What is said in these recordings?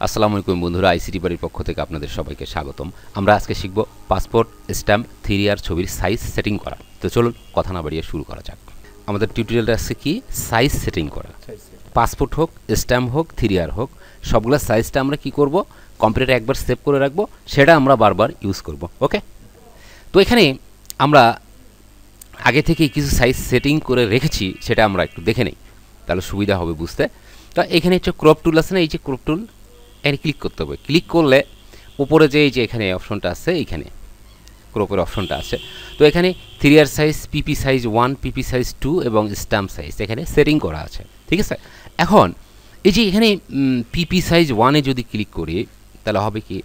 আসসালামু আলাইকুম বন্ধুরা, আইসিটি বাড়ির পক্ষ থেকে আপনাদের সবাইকে স্বাগতম। আমরা আজকে শিখব পাসপোর্ট স্ট্যাম্প 3R ছবির সাইজ সেটিং করা। তো চলুন কথা না বাড়িয়ে শুরু করা যাক। আমাদের টিউটোরিয়ালটা আছে কি সাইজ সেটিং করা। পাসপোর্ট হোক, স্ট্যাম্প হোক, 3R হোক, সবগুলো সাইজটা আমরা কি করব, কম্পিউটারে একবার সেভ করে রাখবো, সেটা আমরা বারবার ইউজ করব। ওকে, তো এখানে আমরা আগে থেকেই কিছু সাইজ সেটিং করে রেখেছি, সেটা আমরা একটু দেখে নেই, তাহলে সুবিধা হবে বুঝতে। তো এখানে হচ্ছে ক্রপ টুল আছে না, এই যে ক্রপ টুল, এখানে ক্লিক করতে হবে। ক্লিক করলে উপরে যে এই যে এখানে অপশনটা আছে, এইখানে ক্রপের অপশনটা আছে। তো এখানে 3R সাইজ, পিপি সাইজ 1, পিপি সাইজ 2 এবং স্ট্যাম্প সাইজ এখানে সেটিং করা আছে, ঠিক আছে। এখন এই যে এখানে পিপি সাইজ 1-এ যদি ক্লিক করি, তাহলে হবে কি,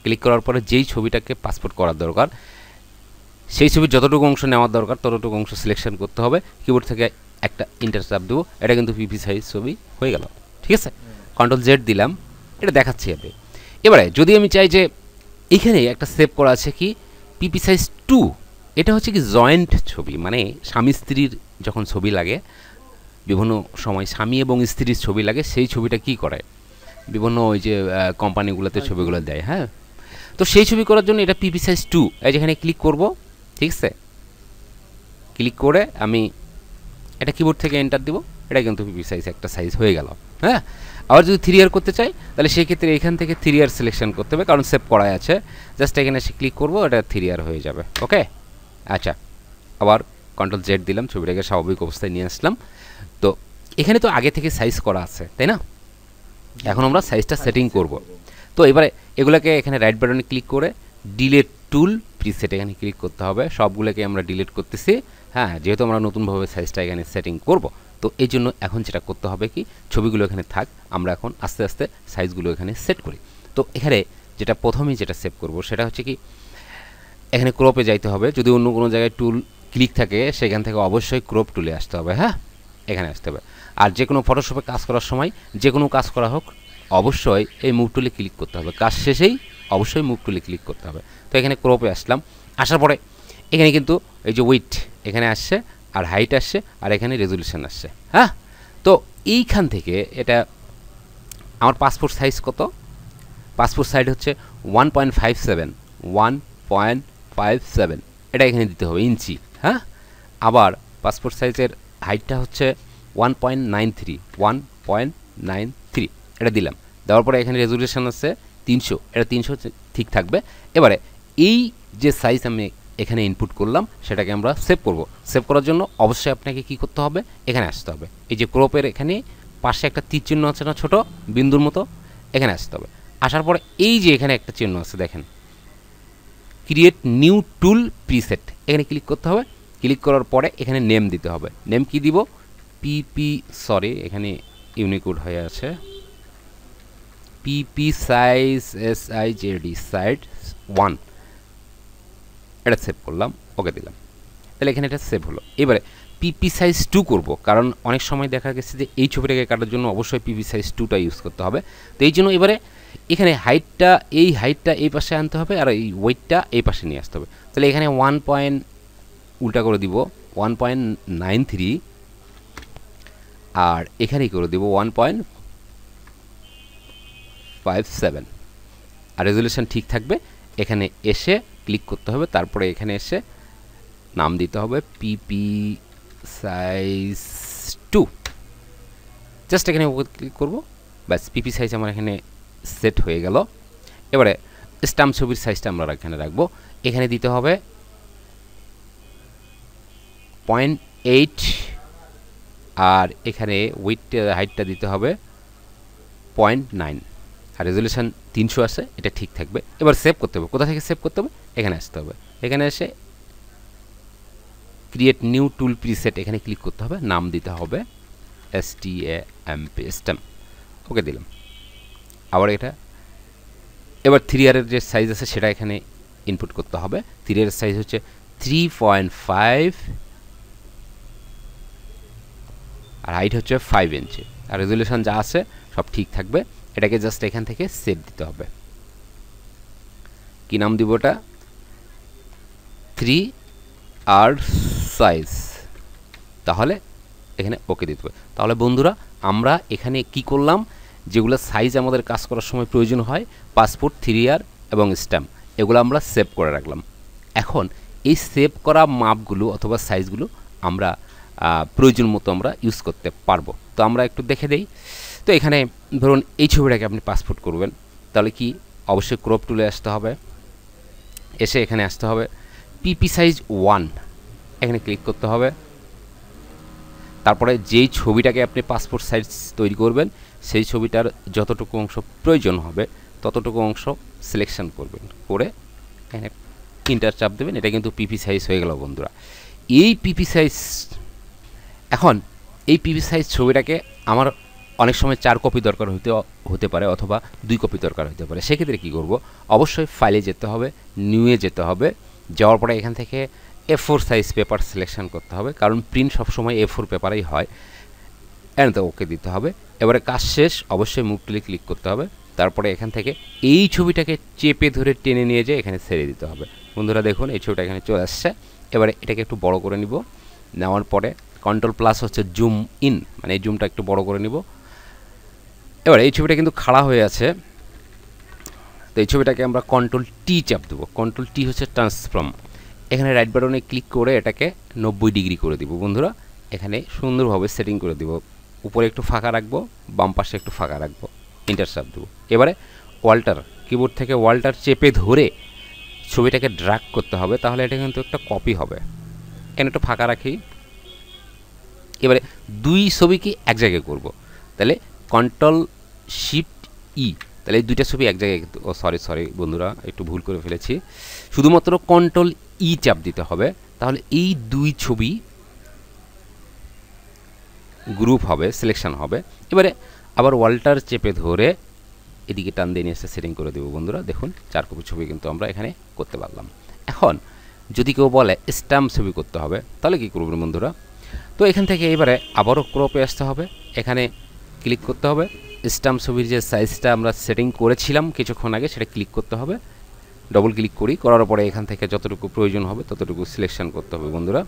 ক্লিক করার পরে যেই ছবিটাকে পাসপোর্ট করার দরকার, সেই ছবির যতটুকু অংশ নেওয়ার দরকার ততটুকু অংশ সিলেকশন করতে হবে। কিবোর্ড থেকে একটা ইন্টার চাপ দেবো, এটা কিন্তু পিপি সাইজ ছবি হয়ে গেল, ঠিক আছে। কন্ট্রোল জেড দিলাম, এটা দেখাচ্ছি হবে। এবারে যদি আমি চাই যে এখানে একটা সেভ করা আছে কি পিপি সাইজ 2, এটা হচ্ছে কি জয়েন্ট ছবি, মানে স্বামী স্ত্রীর যখন ছবি লাগে, বিভিন্ন সময় স্বামী এবং স্ত্রীর ছবি লাগে, সেই ছবিটা কি করে বিভিন্ন ওই যে কোম্পানিগুলোতে ছবিগুলো দেয়, হ্যাঁ। তো সেই ছবি করার জন্য এটা পিপি সাইজ 2, এই যেখানে ক্লিক করব, ঠিক আছে। ক্লিক করে আমি এটা কিবোর্ড থেকে এন্টার দিব, এটা কিন্তু পিপি সাইজ একটা সাইজ হয়ে গেল, হ্যাঁ। আবার যদি 3R করতে চাই, তাহলে সেই ক্ষেত্রে এখান থেকে 3R সিলেকশন করতে হবে, কারণ সেভ করাই আছে। জাস্ট এখানে এসে ক্লিক করবো, এটা 3R হয়ে যাবে। ওকে, আচ্ছা, আবার কন্ট্রোল জেড দিলাম, ছবিটাকে স্বাভাবিক অবস্থায় নিয়ে আসলাম। তো এখানে তো আগে থেকে সাইজ করা আছে, তাই না। এখন আমরা সাইজটা সেটিং করব। তো এবারে এগুলোকে এখানে রাইট বাটনে ক্লিক করে ডিলিট টুল প্রিসেট এখানে ক্লিক করতে হবে। সবগুলোকে আমরা ডিলিট করতেছি, হ্যাঁ, যেহেতু আমরা নতুনভাবে সাইজটা এখানে সেটিং করব। তো এই জন্য এখন যেটা করতে হবে কি, ছবিগুলো এখানে থাক, আমরা এখন আস্তে আস্তে সাইজগুলো এখানে সেট করি। তো এখানে যেটা প্রথমেই যেটা সেভ করব সেটা হচ্ছে কি, এখানে ক্রপে যাইতে হবে। যদি অন্য কোনো জায়গায় টুল ক্লিক থাকে, সেখান থেকে অবশ্যই ক্রপ টুলে আসতে হবে, হ্যাঁ, এখানে আসতে হবে। আর যে কোনো ফটোশপে কাজ করার সময়, যে কোনো কাজ করা হোক, অবশ্যই এই মুভ টুলে ক্লিক করতে হবে। কাজ শেষেই অবশ্যই মুভ টুলে ক্লিক করতে হবে। তো এখানে ক্রপে আসলাম, আসার পরে এখানে কিন্তু এই যে উইডথ এখানে আসছে, আর হাইট আসছে, আর এখানে রেজুলেশন আসছে, হ্যাঁ। তো এইখান থেকে এটা আমার পাসপোর্ট সাইজ কত, পাসপোর্ট সাইজ হচ্ছে 1.57, 1.57, এটা এখানে দিতে হবে ইঞ্চি, হ্যাঁ। আবার পাসপোর্ট সাইজের হাইটটা হচ্ছে 1.93, 1.93, এটা দিলাম। দেওয়ার পরে এখানে রেজুলেশন আছে 300, এটা 300 ঠিক থাকবে। এবারে এই যে সাইজ আমি এখানে ইনপুট করলাম, সেটাকে আমরা সেভ করব। সেভ করার জন্য অবশ্যই আপনাকে কি করতে হবে, এখানে আসতে হবে। এই যে ক্রপের এখানে পাশে একটা তীর চিহ্ন আছে না, ছোট বিন্দুর মতো, এখানে আসতে হবে। আসার পরে এই যে এখানে একটা চিহ্ন আছে দেখেন, ক্রিয়েট নিউ টুল প্রিসেট, এখানে ক্লিক করতে হবে। ক্লিক করার পরে এখানে নেম দিতে হবে। নেম কি দিব, পিপি, সরি এখানে ইউনিকোড হয়ে আছে, পিপি সাইজ SIZD সাইজ 1, এটা সেভ করলাম, ওকে দিলাম। তাহলে এখানে এটা সেভ হলো। এবারে পিপি সাইজ 2 করব, কারণ অনেক সময় দেখা গেছে যে এই ছবিটাকে কাটার জন্য অবশ্যই পিপি সাইজ 2টা ইউজ করতে হবে। তো এই জন্য এবারে এখানে হাইটটা, এই হাইটটা এই পাশে আনতে হবে, আর এই ওয়েটটা এই পাশে নিয়ে আসতে হবে। তাহলে এখানে 1 উল্টা করে দিব 1.93, আর এখানেই করে দিব 1.57, আর রেজুলেশন ঠিক থাকবে। এখানে এসে ক্লিক করতে হবে, তারপরে এখানে এসে নাম দিতে হবে পিপি সাইজ 2, জাস্ট এখানে ক্লিক করব, ব্যাস পিপি সাইজ আমার এখানে সেট হয়ে গেল। এবারে স্ট্যাম্প ছবির সাইজটা আমরা এখানে রাখবো, এখানে দিতে হবে 0.8, আর এখানে উইথ হাইটটা দিতে হবে 0.9, আর রেজুলেশন 300 আছে, এটা ঠিক থাকবে। এবার সেভ করতে হবে। কোথা থেকে সেভ করতে হবে, এখানে আসতে হবে। এখানে এসে ক্রিয়েট নিউ টুল প্রিসেট, এখানে ক্লিক করতে হবে, নাম দিতে হবে STAMP, স্ট্যাম্প, ওকে দিলাম। আবার এটা এবার 3R এর যে সাইজ আছে সেটা এখানে ইনপুট করতে হবে। 3R এর সাইজ হচ্ছে 3.5, আর হাইট হচ্ছে 5 ইঞ্চি, আর রেজুলেশন যা আছে সব ঠিক থাকবে। এটাকে জাস্ট এখান থেকে সেভ দিতে হবে। কি নাম দিব, ওটা 3R সাইজ, তাহলে এখানে ওকে দিতে হবে। তাহলে বন্ধুরা আমরা এখানে কি করলাম, যেগুলো সাইজ আমাদের কাজ করার সময় প্রয়োজন হয়, পাসপোর্ট, 3R এবং স্ট্যাম্প, এগুলো আমরা সেভ করে রাখলাম। এখন এই সেভ করা মাপগুলো অথবা সাইজগুলো আমরা প্রয়োজন মতো আমরা ইউজ করতে পারবো। তো আমরা একটু দেখে দেই। তো এখানে ধরুন এই ছবিটাকে আপনি পাসপোর্ট করবেন, তাহলে কি অবশ্যই ক্রপ টুলে আসতে হবে, এসে এখানে আসতে হবে পিপি সাইজ 1, এখানে ক্লিক করতে হবে। তারপরে যেই ছবিটাকে আপনি পাসপোর্ট সাইজ তৈরি করবেন সেই ছবিটার যতটুকু অংশ প্রয়োজন হবে ততটুকু অংশ সিলেকশন করবেন, করে এখানে ইন্টার চাপ দেবেন। এটা কিন্তু পিপি সাইজ হয়ে গেল বন্ধুরা। এই পিপি সাইজ, এখন এই পিপি সাইজ ছবিটাকে আমার অনেক সময় 4 কপি দরকার হতে পারে অথবা 2 কপি দরকার হতে পারে। সেক্ষেত্রে কী করব, অবশ্যই ফাইলে যেতে হবে, নিউয়ে যেতে হবে। যাওয়ার পরে এখান থেকে A4 সাইজ পেপার সিলেকশন করতে হবে, কারণ প্রিন্ট সবসময় A4 পেপারেই হয়। এন্ড ওকে দিতে হবে। এবারে কাজ শেষ, অবশ্যই মুভ টুলে ক্লিক করতে হবে। তারপরে এখান থেকে এই ছবিটাকে চেপে ধরে টেনে নিয়ে যেয়ে এখানে ছেড়ে দিতে হবে। বন্ধুরা দেখুন এই ছবিটা এখানে চলে আসছে। এবারে এটাকে একটু বড় করে নিব, নেওয়ার পরে কন্ট্রোল প্লাস হচ্ছে জুম ইন, মানে এই জুমটা একটু বড় করে নিব। এবার এই ছবিটা কিন্তু খাড়া হয়ে আছে, তো এই ছবিটাকে আমরা কন্ট্রোল টি চাপ দেবো। কন্ট্রোল টি হচ্ছে ট্রান্সফর্ম। এখানে রাইট বাটনে ক্লিক করে এটাকে 90 ডিগ্রি করে দিব বন্ধুরা। এখানে সুন্দরভাবে সেটিং করে দিব, উপরে একটু ফাঁকা রাখবো, বাম পাশে একটু ফাঁকা রাখবো, ইন্টার চাপ দেবো। এবারে ওয়াল্টার, কিবোর্ড থেকে ওয়াল্টার চেপে ধরে ছবিটাকে ড্র্যাগ করতে হবে, তাহলে এটা কিন্তু একটা কপি হবে। এখানে একটু ফাঁকা রাখি। এবারে 2 ছবিকে এক জায়গায় করব, তাহলে কন্ট্রোল শিফট ই, তাহলে এই 2টা ছবি এক জায়গায়, ও সরি বন্ধুরা, একটু ভুল করে ফেলেছি। শুধুমাত্র কন্ট্রোল ই চাপ দিতে হবে, তাহলে এই 2 ছবি গ্রুপ হবে, সিলেকশন হবে। এবারে আবার ওয়াল্টার চেপে ধরে এদিকে টান দিয়ে নিয়ে এসে সেটিং করে দেবো বন্ধুরা। দেখুন 4 কপি ছবি কিন্তু আমরা এখানে করতে পারলাম। এখন যদি কেউ বলে স্ট্যাম্প ছবি করতে হবে, তাহলে কী করবেন বন্ধুরা? তো এখান থেকে এবারে আবারও ক্রপে আসতে হবে, এখানে ক্লিক করতে হবে। স্ট্যাম্প ছবির যে সাইজটা আমরা সেটিং করেছিলাম কিছুক্ষণ আগে, সেটা ক্লিক করতে হবে। ডবল ক্লিক করার পরে এখান থেকে যতটুকু প্রয়োজন হবে ততটুকু সিলেকশন করতে হবে বন্ধুরা।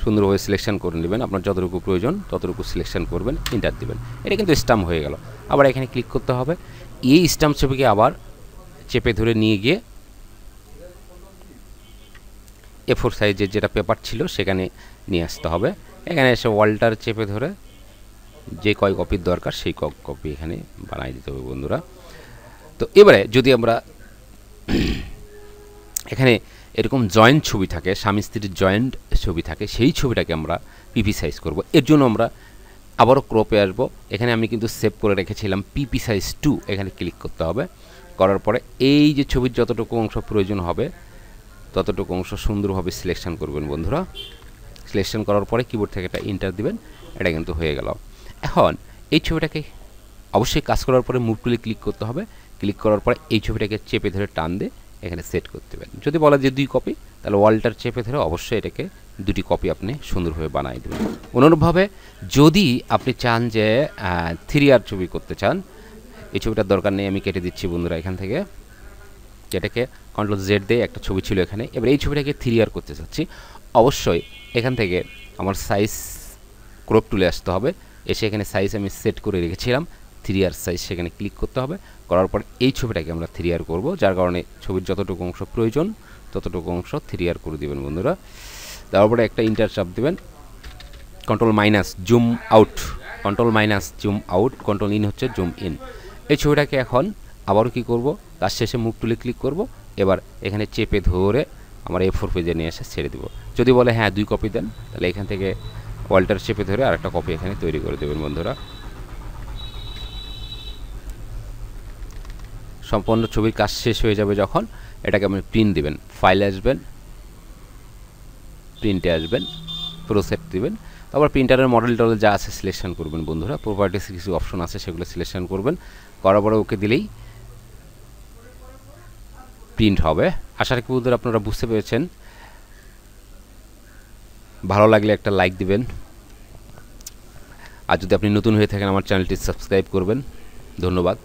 সুন্দরভাবে সিলেকশন করে নেবেন, আপনার যতটুকু প্রয়োজন ততটুকু সিলেকশন করবেন, ইন্টার দিবেন। এটা কিন্তু স্ট্যাম্প হয়ে গেল। আবার এখানে ক্লিক করতে হবে, এই স্ট্যাম্প ছবিকে আবার চেপে ধরে নিয়ে গিয়ে A4 সাইজের যেটা পেপার ছিল সেখানে নিয়ে আসতে হবে। এখানে এসে ওয়াল্টার চেপে ধরে যে কয় কপির দরকার সেই কপি এখানে বানাই দিতে হবে বন্ধুরা। তো এবারে যদি আমরা এখানে এরকম জয়েন্ট ছবি থাকে, স্বামী স্ত্রীর জয়েন্ট ছবি থাকে, সেই ছবিটাকে আমরা পিপি সাইজ করব। এর জন্য আমরা আবারও ক্রপে আসব। এখানে আমি কিন্তু সেভ করে রেখেছিলাম পিপি সাইজ 2, এখানে ক্লিক করতে হবে। করার পরে এই যে ছবির যতটুকু অংশ প্রয়োজন হবে ততটুকু অংশ সুন্দরভাবে সিলেকশন করবেন বন্ধুরা। সিলেকশন করার পরে কিবোর্ড থেকে এটা ইন্টার দিবেন, এটা কিন্তু হয়ে গেল। এখন এই ছবিটাকে অবশ্যই কাজ করার পরে মুভ টুলে ক্লিক করতে হবে। ক্লিক করার পরে এই ছবিটাকে চেপে ধরে টান দিয়ে এখানে সেট করতে হবে। যদি বলা যে 2 কপি, তাহলে ওয়াল্টার চেপে ধরে অবশ্যই এটাকে 2টি কপি আপনি সুন্দরভাবে বানিয়ে দেবেন। অনুরূপভাবে যদি আপনি চান যে 3R ছবি করতে চান, এই ছবিটার দরকার নেই, আমি কেটে দিচ্ছি বন্ধুরা। এখান থেকে এটাকে কন্ট্রোল জেড দিয়ে একটা ছবি ছিল এখানে, এবার এই ছবিটাকে 3R করতে চাচ্ছি। অবশ্যই এখান থেকে আমার সাইজ ক্রপ টুলে আসতে হবে, এসে এখানে সাইজ আমি সেট করে রেখেছিলাম 3R সাইজ, সেখানে ক্লিক করতে হবে। করার পর এই ছবিটাকে আমরা 3R করব, যার কারণে ছবির যতটুকু অংশ প্রয়োজন ততটুকু অংশ 3R করে দেবেন বন্ধুরা। তারপরে একটা ইন্টার চাপ দেবেন, control minus zoom out, control minus zoom out, control in হচ্ছে জুম ইন। এই ছবিটাকে এখন আবারও কী করব, কাজ শেষে মুভ টুলে ক্লিক করব। এবার এখানে চেপে ধরে আমার A4 পেজে নিয়ে এসে ছেড়ে দেবো। যদি বলে হ্যাঁ 2 কপি দেন, তাহলে এখান থেকে ওয়াল্টার চেপে ধরে আরেকটা কপি এখানে তৈরি করে দেবেন বন্ধুরা। সম্পূর্ণ ছবির কাজ শেষ হয়ে যাবে যখন, এটাকে আপনি প্রিন্ট দিবেন। ফাইলে আসবেন, প্রিন্টে আসবেন, প্রোসেট দিবেন। তারপর প্রিন্টারের মডেল টডেল যা আছে সিলেকশন করবেন বন্ধুরা। প্রপার্টিস কিছু অপশন আছে সেগুলো সিলেকশন করবেন, করার পরে ওকে দিলেই প্রিন্ট হবে। আশা রাখি বন্ধুরা আপনারা বুঝতে পেরেছেন। ভালো লাগলে একটা লাইক দিবেন, আর যদি আপনি নতুন হয়ে থাকেন আমার চ্যানেলটি সাবস্ক্রাইব করবেন। ধন্যবাদ।